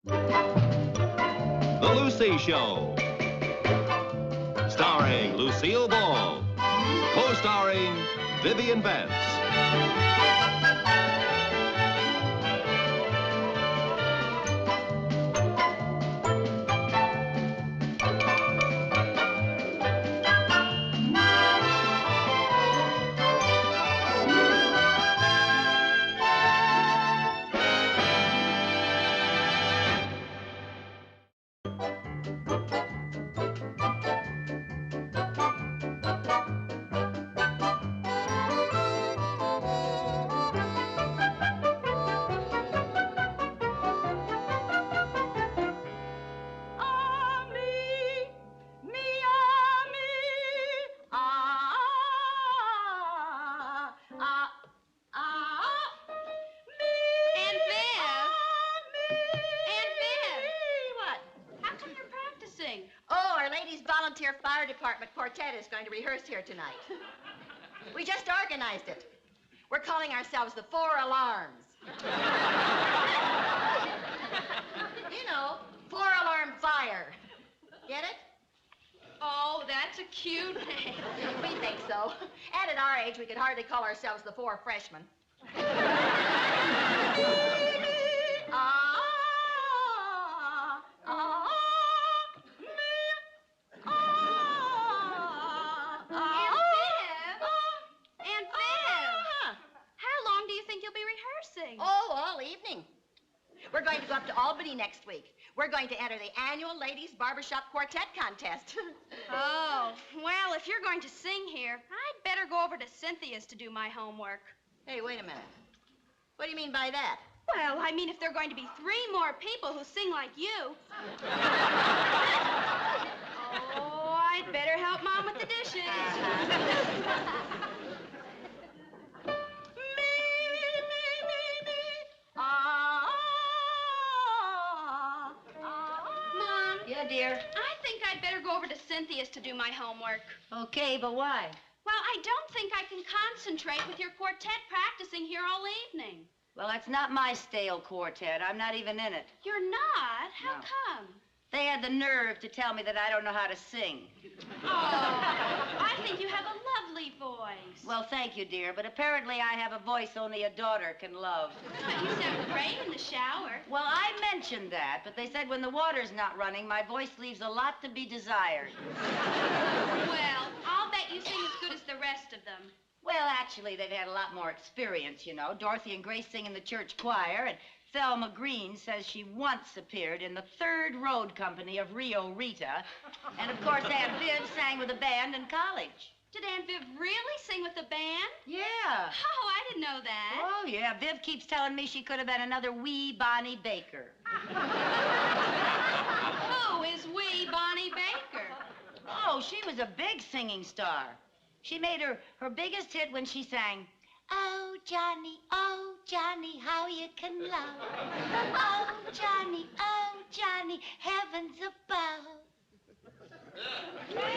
The Lucy Show. Starring Lucille Ball. Co-starring Vivian Vance. Fire Department Quartet is going to rehearse here tonight. We just organized it. We're calling ourselves the 4 Alarms. You know, 4-alarm fire. Get it? Oh, that's a cute name. We think so. And at our age, we could hardly call ourselves the 4 Freshmen. Oh, all evening. We're going to go up to Albany next week. We're going to enter the annual Ladies Barbershop Quartet contest. Oh, well, if you're going to sing here, I'd better go over to Cynthia's to do my homework. Hey, wait a minute. What do you mean by that? Well, I mean if there are going to be 3 more people who sing like you. Oh, I'd better help Mom with the dishes. Yeah, dear? I think I'd better go over to Cynthia's to do my homework. Okay, but why? Well, I don't think I can concentrate with your quartet practicing here all evening. Well, that's not my stale quartet. I'm not even in it. You're not? How come? They had the nerve to tell me that I don't know how to sing. Oh, I think you have a lovely voice. Well, thank you, dear, but apparently I have a voice only a daughter can love. But you sound great in the shower. Well, I mentioned that, but they said when the water's not running, my voice leaves a lot to be desired. Well, I'll bet you sing as good as the rest of them. Well, actually, they've had a lot more experience, you know. Dorothy and Grace sing in the church choir, and Thelma Green says she once appeared in the 3rd Road Company of Rio Rita. And, of course, Aunt Viv sang with a band in college. Did Aunt Viv really sing with the band? Yeah. Oh, I didn't know that. Oh, yeah. Viv keeps telling me she could have been another wee Bonnie Baker. Who is wee Bonnie Baker? Oh, she was a big singing star. She made her biggest hit when she sang, oh, Johnny, how you can love. Oh, Johnny, heavens above. That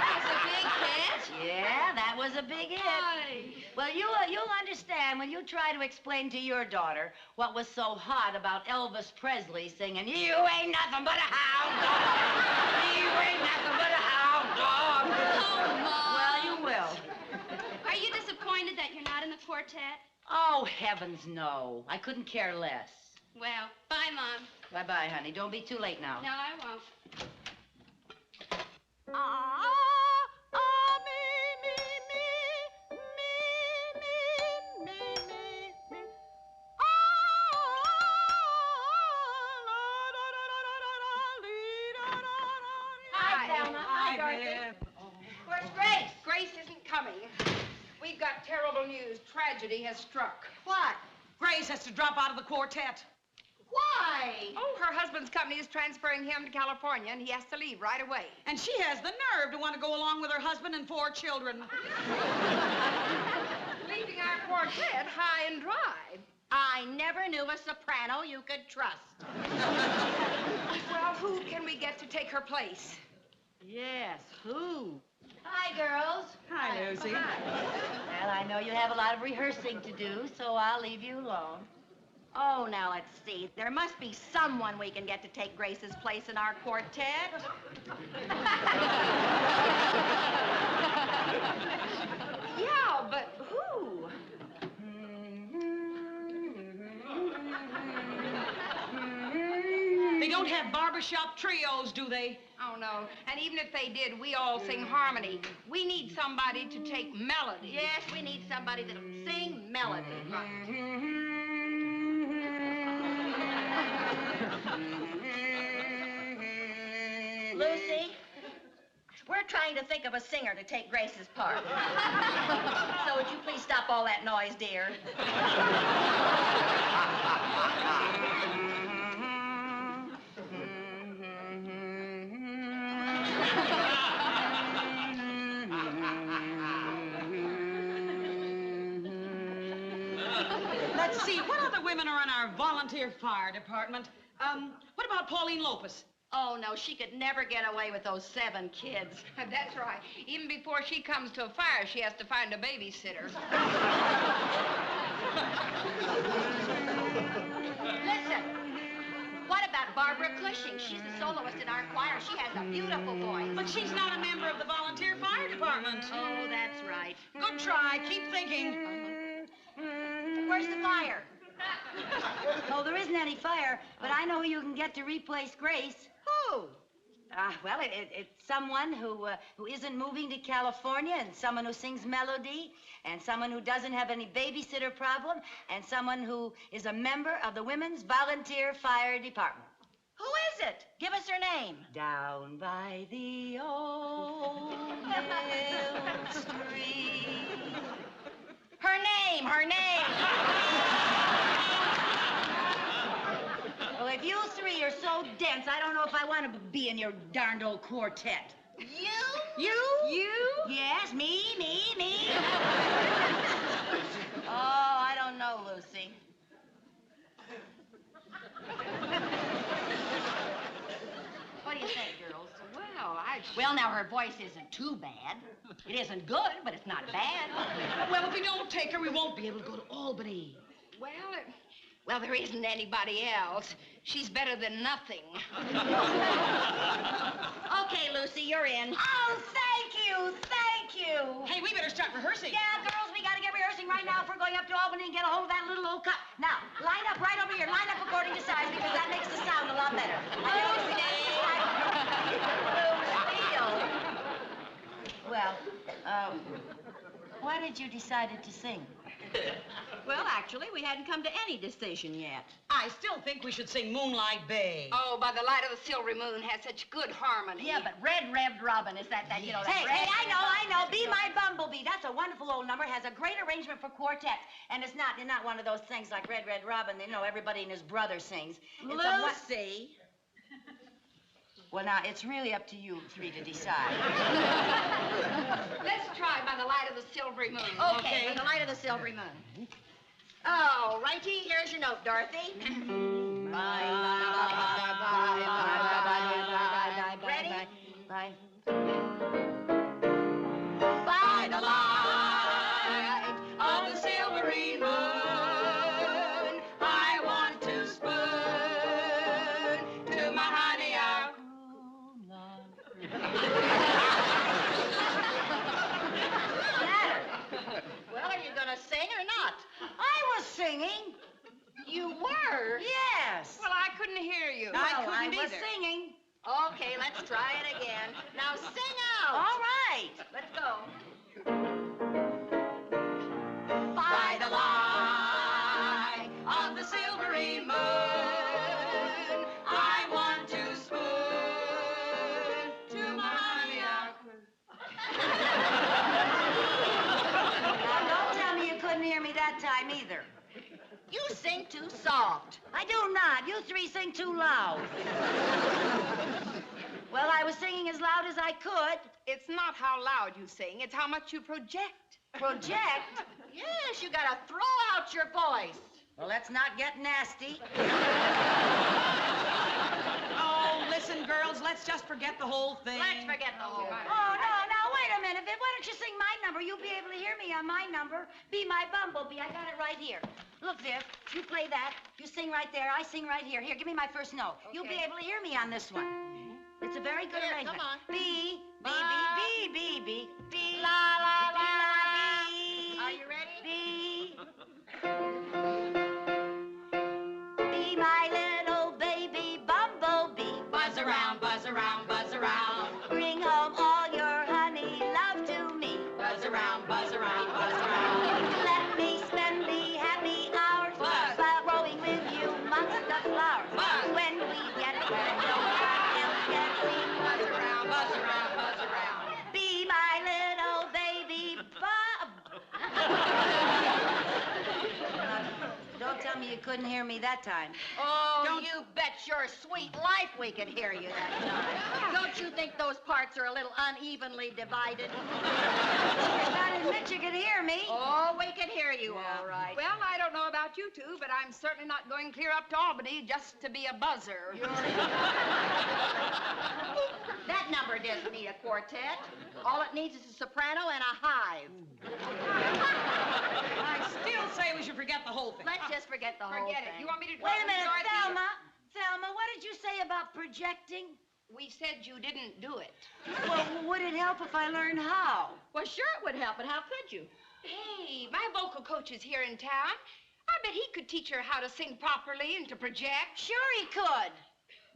was a big hit? Yeah, that was a big hit. Aye. Well, you'll understand when you try to explain to your daughter what was so hot about Elvis Presley singing, you ain't nothing but a hound dog. You ain't nothing but a hound dog. Oh, Mom. Well, you will. Are you disappointed that you're not in the quartet? Oh, heavens, no. I couldn't care less. Well, bye, Mom. Bye-bye, honey. Don't be too late now. No, I won't. Hi, Thelma. Hi, Dorothy. Where's Grace? Grace isn't coming. We've got terrible news. Tragedy has struck. What? Grace has to drop out of the quartet. Why? Oh, her husband's company is transferring him to California, and he has to leave right away. And she has the nerve to want to go along with her husband and 4 children. Leaving our quartet high and dry. I never knew a soprano you could trust. Well, who can we get to take her place? Yes, who? Hi, girls. Hi, Lucy. Well, I know you have a lot of rehearsing to do, so I'll leave you alone. Oh, now let's see. There must be someone we can get to take Grace's place in our quartet. Yeah, but who? They don't have barbershop trios, do they? Oh, no. And even if they did, we all sing harmony. We need somebody to take melody. Yes, we need somebody that'll sing melody. Lucy, we're trying to think of a singer to take Grace's part. So would you please stop all that noise, dear? Let's see, what other women are in our volunteer fire department? What about Pauline Lopez? Oh, no, she could never get away with those 7 kids. That's right. Even before she comes to a fire, she has to find a babysitter. Listen, what about Barbara Cushing? She's a soloist in our choir. She has a beautiful voice. But she's not a member of the volunteer fire department. Oh, that's right. Good try. Keep thinking. Where's the fire? Oh, there isn't any fire, but I know who you can get to replace Grace. Who? Well, it's someone who isn't moving to California, and someone who sings melody, and someone who doesn't have any babysitter problem, and someone who is a member of the Women's Volunteer Fire Department. Who is it? Give us her name. Down by the old mill stream. Her name, her name. Well, if you 3 are so dense, I don't know if I want to be in your darned old quartet. You? You? Yes, me. Oh, I don't know, Lucy. What do you think, girls? Well, now, her voice isn't too bad. It isn't good, but it's not bad. Well, if we don't take her, we won't be able to go to Albany. Well, there isn't anybody else. She's better than nothing. Okay, Lucy, you're in. Oh, thank you. Hey, we better start rehearsing. Yeah, girls, we gotta get rehearsing right now if we're going up to Albany and get a hold of that little old cup. Now, line up right over here. Line up according to size, because that makes the sound a lot better. Well, why did you decide to sing? Well, actually, we hadn't come to any decision yet. I still think we should sing Moonlight Bay. Oh, by the light of the silvery moon has such good harmony. Yeah, but Red Revved Robin, is that, you know, that Hey, I know. Be My Bumblebee. That's a wonderful old number. Has a great arrangement for quartets. And it's not one of those things like Red Robin, you know, everybody and his brother sings. Lucy. Well, now, it's really up to you 3 to decide. Let's try By the Light of the Silvery Moon. Okay, By the Light of the Silvery Moon. Oh, righty, here's your note, Dorothy. Ready? Bye. By the light of the silvery moon, I want to spoon to my honey our Well, are you gonna sing or not? I was singing. You were? Yes. Well, I couldn't hear you. No, I was singing. Okay, let's try it again. Now sing out. All right. Let's go. By the light of the silvery moon, I want to spoon to my honey our Now, don't tell me you couldn't hear me that time either. You sing too soft. I do not. You 3 sing too loud. Well, I was singing as loud as I could. It's not how loud you sing, it's how much you project. Project? Yes, you gotta throw out your voice. Well, let's not get nasty. Oh, listen, girls, let's just forget the whole thing. Let's forget the whole thing. Oh, no, wait a minute. Why don't you sing my number? You'll be able to hear me on my number. Be My Bumblebee. I got it right here. Look, Viv, You play that. You sing right there. I sing right here. Here, give me my first note. Okay. You'll be able to hear me on this one. It's a very good Here, arrangement. come on. B, B, B, B, B, B, B, La, la, la, B. Are you ready? B. Be my little baby bumblebee. Buzz around, buzz around, buzz around. Bring home all your honey love to me. Buzz around, buzz around, buzz around. Let me spend the happy hours Buzz. rowing with you amongst the flowers. Buzz. When we get there, no one else can see. Buzz around, buzz around, buzz around. Be my little baby bub. Don't tell me you couldn't hear me that time. Oh, you bet your sweet life we could hear you that time. Don't you think those parts are a little unevenly divided? You gotta admit you could hear me. Oh, we can hear you all right. Well, I don't know about you two, but I'm certainly not going clear up to Albany just to be a buzzer. That number doesn't need a quartet. All it needs is a soprano and a hive. I still say we should forget the whole thing. Let's just forget the whole Forget thing. it. You want me to Wait a minute, Dorothy? Thelma. Thelma, what did you say about projecting? We said you didn't do it. Well, would it help if I learned how? Well, sure it would help, and how could you? Hey, my vocal coach is here in town. I bet he could teach her how to sing properly and to project. Sure he could.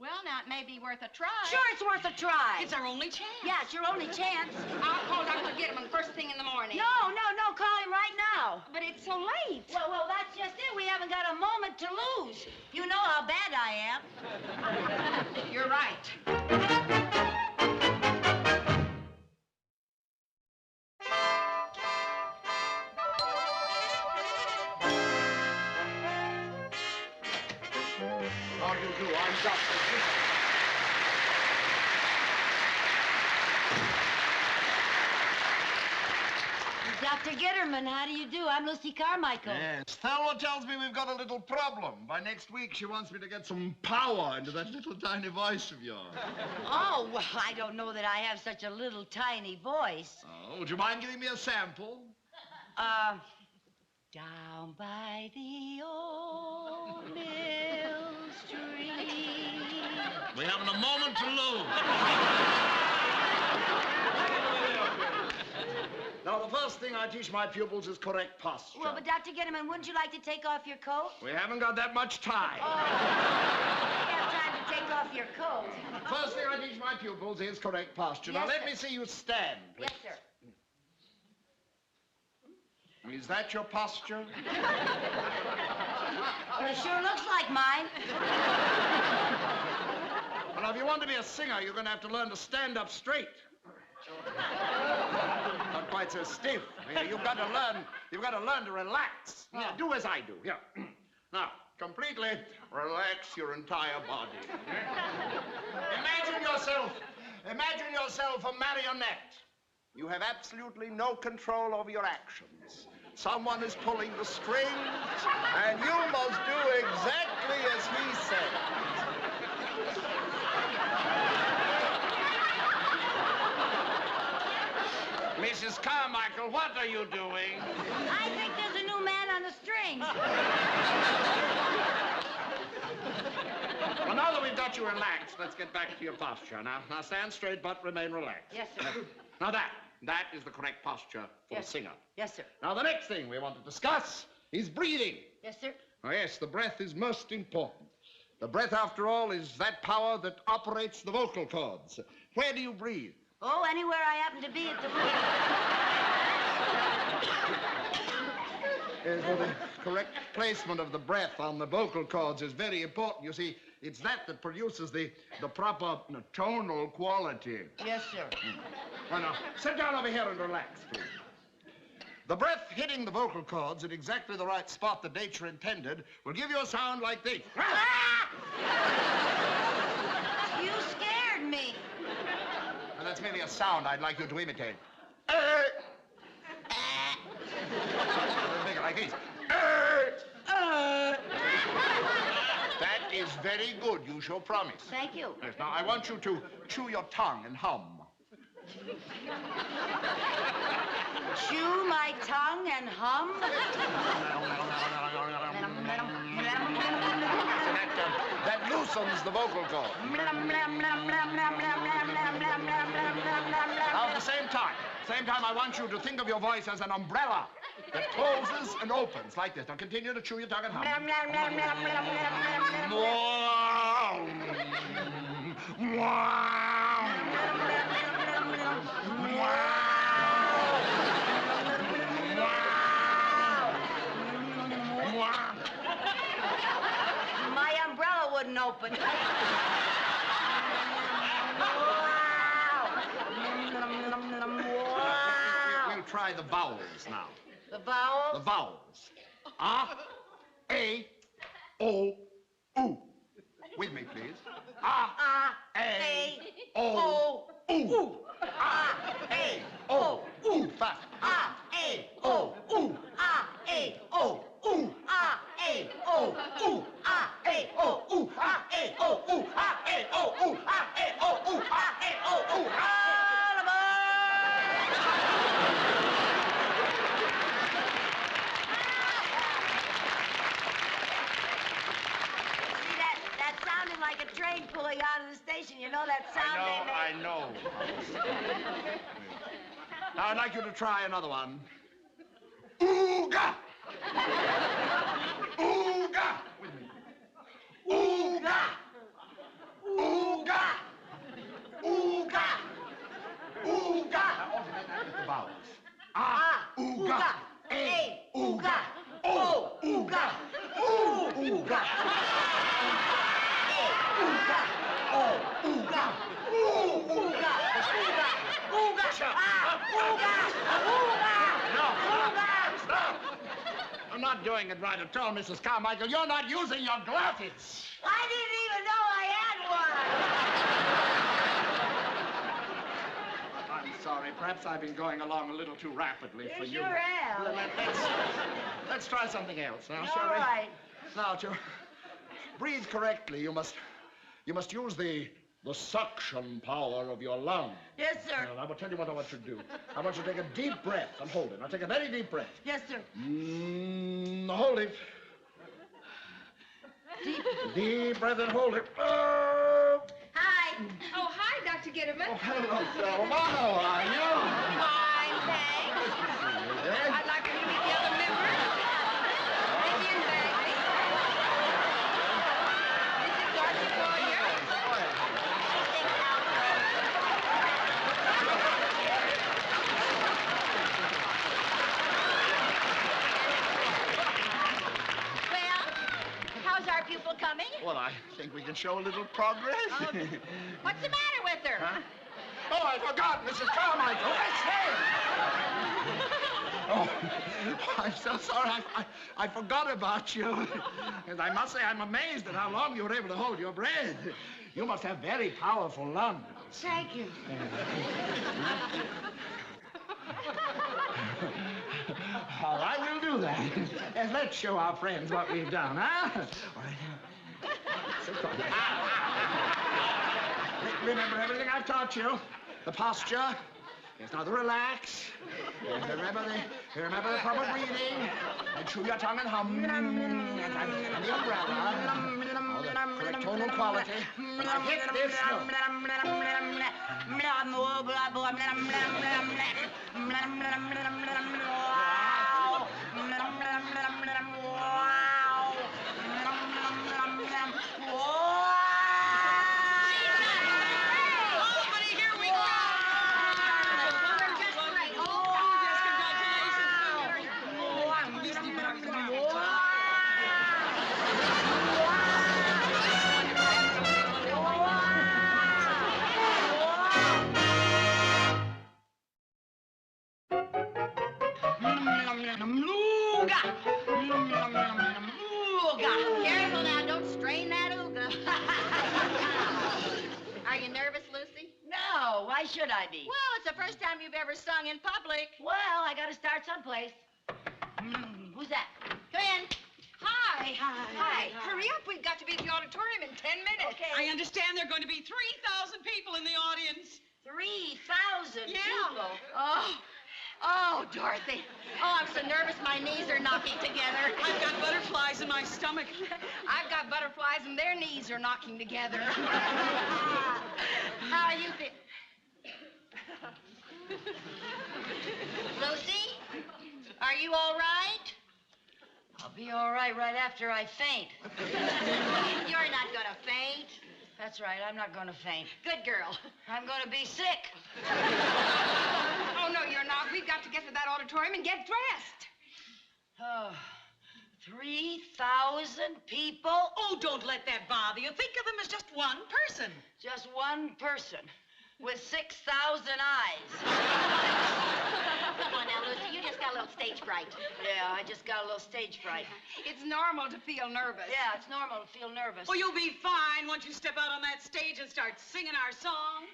Well, now it may be worth a try. Sure, it's worth a try. It's our only chance. Yeah, it's your only chance. I'll call Dr. Gitterman first thing in the morning. No, call him right now. But it's so late. Well, that's just it. We haven't got a moment to lose. You know how bad I am. You're right. How do you do? I'm Dr. Dr. Gitterman, how do you do? I'm Lucy Carmichael. Yes. Thelma tells me we've got a little problem. By next week, she wants me to get some power into that little tiny voice of yours. Oh, well, I don't know that I have such a little tiny voice. Oh, would you mind giving me a sample? Down by the old mill stream. We haven't a moment to lose. Now, the first thing I teach my pupils is correct posture. Well, but Dr. Gitterman, wouldn't you like to take off your coat? We haven't got that much time. You have time to take off your coat. First thing I teach my pupils is correct posture. Yes, now, let sir. me see you stand, please. Yes, sir. Is that your posture? Well, it sure looks like mine. Well, now, if you want to be a singer, you're going to have to learn to stand up straight. Not quite so stiff. You've got to learn to relax. Oh. Yeah, do as I do. Yeah. Now, completely relax your entire body. Imagine yourself a marionette. You have absolutely no control over your actions. Someone is pulling the strings, and you must do exactly as he says. Mrs. Carmichael, what are you doing? I think there's a new man on the strings. Well, now that we've got you relaxed, let's get back to your posture. Now stand straight, but remain relaxed. Yes, sir. Now that is the correct posture for a singer. Yes, sir. Now, the next thing we want to discuss is breathing. Yes, sir. Oh, yes, the breath is most important. The breath, after all, is that power that operates the vocal cords. Where do you breathe? Oh, anywhere I happen to be at the moment. Well, the correct placement of the breath on the vocal cords is very important. You see, it's that produces the proper tonal quality. Yes, sir. Well, now, sit down over here and relax, please. The breath hitting the vocal cords at exactly the right spot that nature intended will give you a sound like this. You scared me. And that's merely a sound I'd like you to imitate. Make it like this. That is very good. You shall promise. Thank you. Yes, now, I want you to chew your tongue and hum. Chew my tongue and hum. That loosens the vocal cord. Now, at the same time, I want you to think of your voice as an umbrella that closes and opens like this. Now, continue to chew your tongue and hum. My umbrella wouldn't open. We'll try the vowels now. The vowels? The vowels. A, O, U. With me, please. A, O, U. A, O, U. Fast. A, O, U. A, O, U. A, O, U. A, O, U. A, O, U. A, O, U. A, O, U. A, O, U. That sounded like a train pulling out of the station. You know that sound they make? I know. Now, I'd like you to try another one. Ooga! Ooga! With me. Ooga! Ooga! Ooga! Ooga! The vowels. Ooga! A, ooga! O, ooga! Ooh, ooga! I'm not doing it right at all, Mrs. Carmichael. You're not using your glasses. I didn't even know I had one. I'm sorry. Perhaps I've been going along a little too rapidly for you. Sure have. Let's try something else now, shall All we? right. Now, to breathe correctly, you must use the suction power of your lungs. Yes, sir. Now, I will tell you what I want you to do. I want you to take a deep breath and hold it. Now, take a very deep breath. Yes, sir. Hold it. Deep breath and hold it. Hi. Oh, hi, Dr. Gitterman. Oh, hello, Selma. How are you? Fine, thanks. I'd like for you to meet the other members. Vivian Bagley. This is Dorothy Boyer. Well, how's our pupil coming? Well, I think we can show a little progress. What's the matter with her? Huh? Oh, I forgot, Mrs. Carmichael. Oh, I'm so sorry. I forgot about you. And I must say, I'm amazed at how long you were able to hold your breath. You must have very powerful lungs. Thank you. All right, we'll do that. And let's show our friends what we've done, huh? All right. Remember everything I've taught you. The posture. Yes, now the relax. Yes, remember the proper breathing. And chew your tongue and hum. And the umbrella. Oh, the correct tonal quality. When I hit this note. Careful now, don't strain that ooga. Are you nervous, Lucy? No, why should I be? Well, it's the first time you've ever sung in public. Well, I gotta start someplace. Who's that? Come in. Hi. Hi. Hurry up. We've got to be at the auditorium in 10 minutes. Okay. I understand there are going to be 3,000 people in the audience. 3,000 Yeah. people. Oh, Oh, Dorothy. Oh, I'm so nervous my knees are knocking together. I've got butterflies in my stomach. I've got butterflies and their knees are knocking together. How are you feeling? Lucy, are you all right? I'll be all right after I faint. You're not gonna faint. That's right, I'm not going to faint. Good girl. I'm going to be sick. Oh, no, you're not. We've got to get to that auditorium and get dressed. Oh, 3,000 people? Oh, don't let that bother you. Think of them as just one person. Just one person with 6,000 eyes. Come on now, Lucy. You just got a little stage fright. Yeah, I just got a little stage fright. It's normal to feel nervous. Yeah, it's normal to feel nervous. Oh, you'll be fine once you step out on that stage and start singing our song.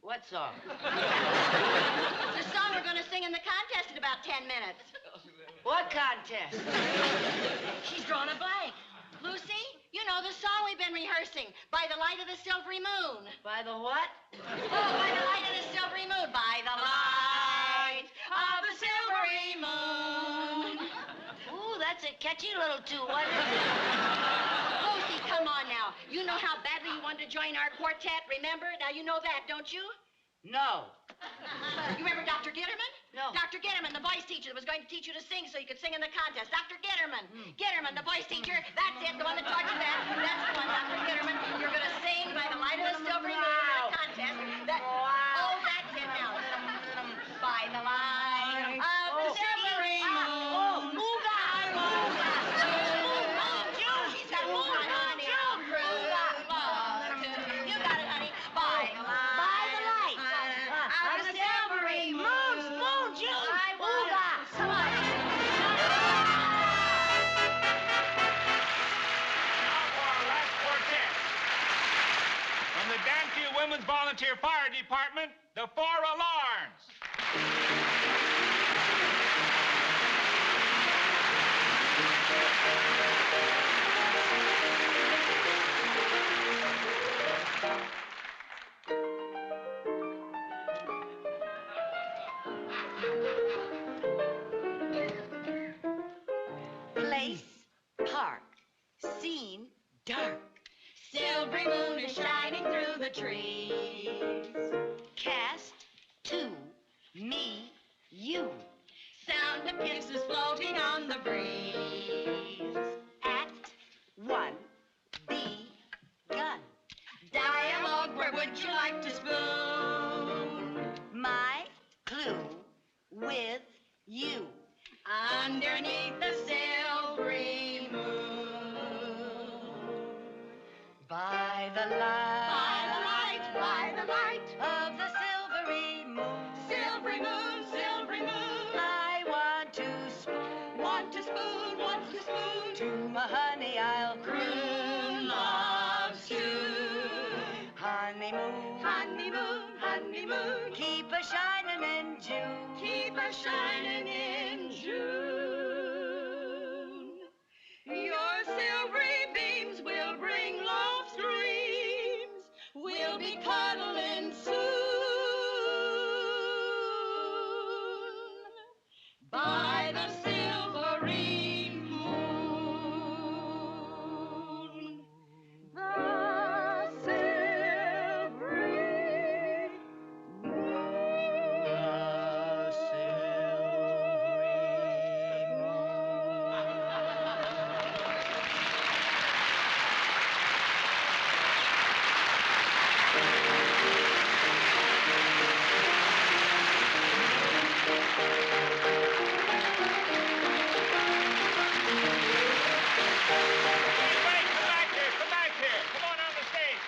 What song? The song we're going to sing in the contest in about 10 minutes. What contest? She's drawn a blank. Lucy, you know the song we've been rehearsing, By the Light of the Silvery Moon. By the what? Oh, by the light of the silvery moon. By the light of the silvery moon. Ooh, that's a catchy little tune, wasn't it? Lucy, come on now. You know how badly you wanted to join our quartet, remember? Now you know that, don't you? No. You remember Dr. Gitterman? No. Dr. Gitterman, the voice teacher that was going to teach you to sing so you could sing in the contest. Dr. Gitterman. Gitterman, the voice teacher. That's it, the one that taught you that. That's the one, Dr. Gitterman. You're going to sing By the Light of the Silvery Moon in the contest. Oh, that's it now. By the light of the silvery moon. Move on. She's got move on, honey. You got it, honey. By the light. Of the silvery moon. Spoon, June. Ooga. Come on. Now for our last quartet. From the Danfield Women's Volunteer Fire Department, the 4 Alarms. Place, park, scene, dark. Silvery moon is shining through the trees. Cast, two, me, you. Sound of kisses floating on the breeze. Act one, begun. Dialogue, where would you like to spoon? My clue with you. Underneath the silvery moon. By the light. By the light Of the silvery moon. silvery moon. I want to spoon. Want to spoon. To my honey I'll Croon loves to. Honeymoon. Keep a shining in June. Keep her shining in June. Your silvery beams will bring love's dreams. We'll be cuddling soon. By the silvery moon. The silvery Wait, come back here. Come on on the stage.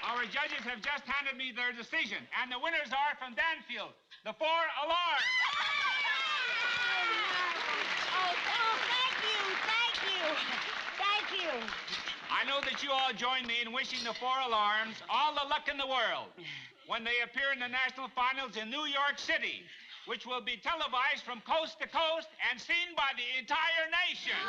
Our judges have just handed me their decision, and the winners are from Danfield, the 4 Alarms. Oh, thank you. I know that you all join me in wishing the 4 Alarms all the luck in the world when they appear in the national finals in New York City, which will be televised from coast to coast and seen by the entire nation.